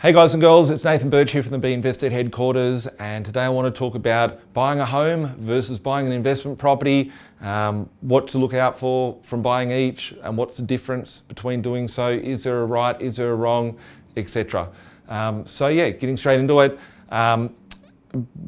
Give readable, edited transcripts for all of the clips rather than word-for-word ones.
Hey guys and girls, it's Nathan Birch here from the B.Invested headquarters, and today I want to talk about buying a home versus buying an investment property, what to look out for from buying each, and what's the difference between doing so. Is there a right, is there a wrong, etc. So yeah, getting straight into it.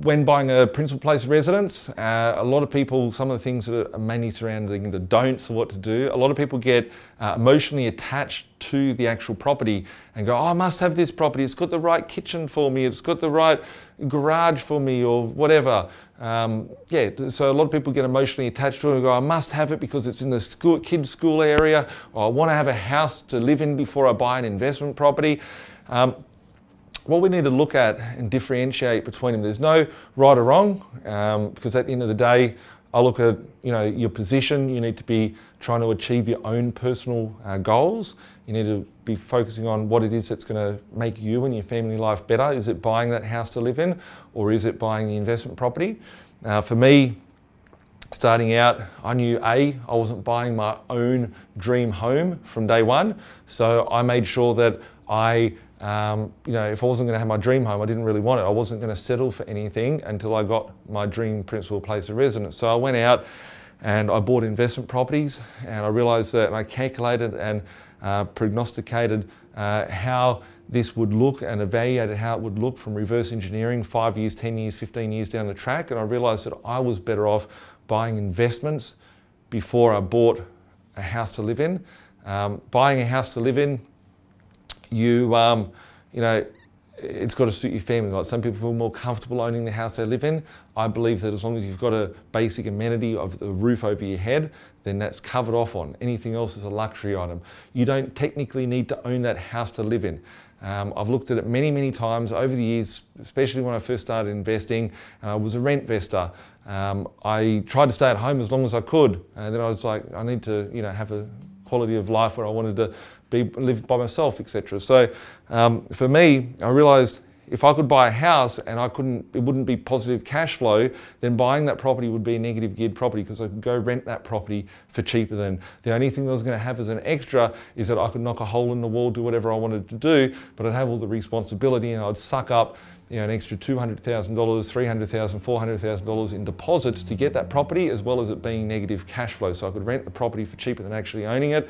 When buying a principal place of residence, a lot of people, some of the things that are mainly surrounding the don'ts of what to do, a lot of people get emotionally attached to the actual property and go, oh, I must have this property, it's got the right kitchen for me, it's got the right garage for me, or whatever. Yeah, so a lot of people get emotionally attached to it and go, I must have it because it's in the kids' school area, or I want to have a house to live in before I buy an investment property. What we need to look at and differentiate between them, there's no right or wrong, because at the end of the day, I look at your position. You need to be trying to achieve your own personal goals. You need to be focusing on what it is that's going to make you and your family life better. Is it buying that house to live in, or is it buying the investment property? For me, starting out, I knew I wasn't buying my own dream home from day one, so I made sure that if I wasn't going to have my dream home, I didn't really want it. I wasn't going to settle for anything until I got my dream principal place of residence. So I went out and I bought investment properties, and I realised that, and I calculated and prognosticated how this would look and evaluated how it would look from reverse engineering 5 years, 10 years, 15 years down the track. And I realised that I was better off buying investments before I bought a house to live in. Buying a house to live in, it's got to suit your family. Like, some people feel more comfortable owning the house they live in. I believe that as long as you've got a basic amenity of the roof over your head, then that's covered off on. Anything else is a luxury item. You don't technically need to own that house to live in. I've looked at it many, many times over the years, especially when I first started investing. I was a rent investor. I tried to stay at home as long as I could, and then I was like, I need to have a quality of life where I wanted to live by myself, etc. So for me, I realised if I could buy a house and it wouldn't be positive cash flow, then buying that property would be a negative geared property, because I could go rent that property for cheaper than. The only thing that I was going to have as an extra is that I could knock a hole in the wall, do whatever I wanted to do, but I'd have all the responsibility, and I'd suck up an extra $200,000, $300,000, $400,000 in deposits to get that property, as well as it being negative cash flow. So I could rent the property for cheaper than actually owning it.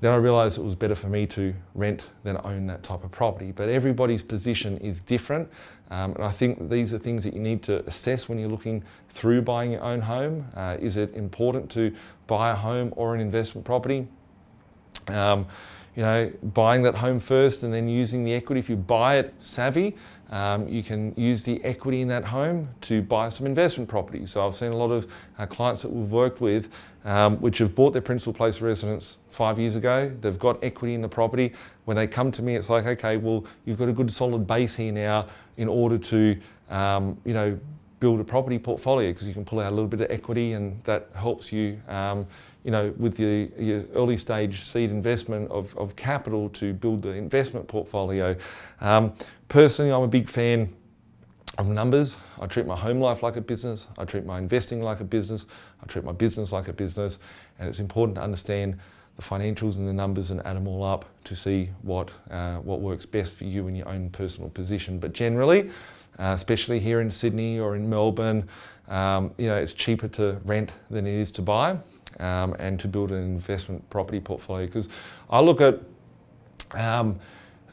Then I realised it was better for me to rent than own that type of property. But everybody's position is different, and I think these are things that you need to assess when you're looking through buying your own home. Is it important to buy a home or an investment property? Buying that home first and then using the equity. If you buy it savvy, you can use the equity in that home to buy some investment property. So I've seen a lot of clients that we've worked with which have bought their principal place of residence 5 years ago. They've got equity in the property. When they come to me, it's like, okay, well, you've got a good solid base here now in order to build a property portfolio, because you can pull out a little bit of equity, and that helps you with your early stage seed investment of capital to build the investment portfolio. Personally, I'm a big fan of numbers. I treat my home life like a business. I treat my investing like a business. I treat my business like a business. And it's important to understand the financials and the numbers and add them all up to see what works best for you in your own personal position. But generally, especially here in Sydney or in Melbourne, it's cheaper to rent than it is to buy. And to build an investment property portfolio, because I look at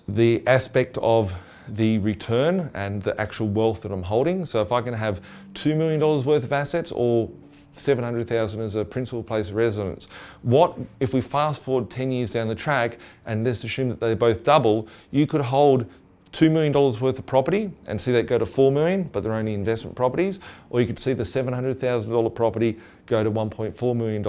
the aspect of the return and the actual wealth that I'm holding. So if I can have $2 million worth of assets, or $700,000 as a principal place of residence, what if we fast forward 10 years down the track and let's assume that they both double? You could hold $2 million worth of property and see that go to $4 million, but they're only investment properties. Or you could see the $700,000 property go to $1.4 million.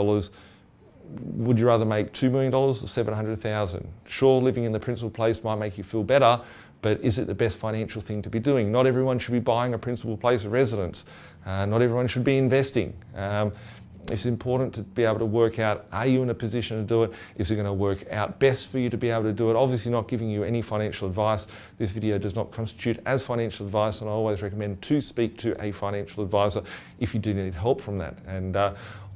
Would you rather make $2 million or $700,000? Sure, living in the principal place might make you feel better, but is it the best financial thing to be doing? Not everyone should be buying a principal place of residence. Not everyone should be investing. It's important to be able to work out, are you in a position to do it? Is it going to work out best for you to be able to do it? Obviously not giving you any financial advice. This video does not constitute as financial advice, and I always recommend to speak to a financial advisor if you do need help from that. And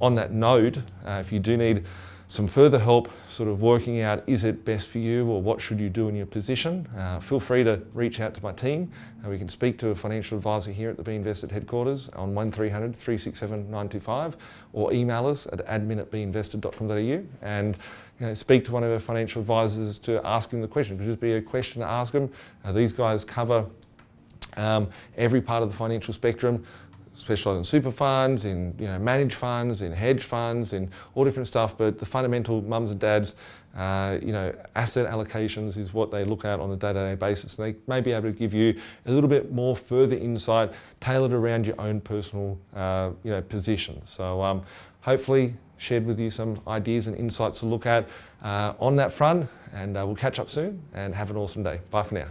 on that note, if you do need some further help sort of working out, is it best for you or what should you do in your position, feel free to reach out to my team. We can speak to a financial advisor here at the B.Invested headquarters on 1300 367 925 or email us at admin@binvested.com.au and speak to one of our financial advisors to ask them the question. It could just be a question to ask them. These guys cover every part of the financial spectrum, specialise in super funds, in managed funds, in hedge funds, in all different stuff. But the fundamental mums and dads, asset allocations is what they look at on a day-to-day basis. And they may be able to give you a little bit more further insight, tailored around your own personal, position. So hopefully shared with you some ideas and insights to look at on that front. And we'll catch up soon and have an awesome day. Bye for now.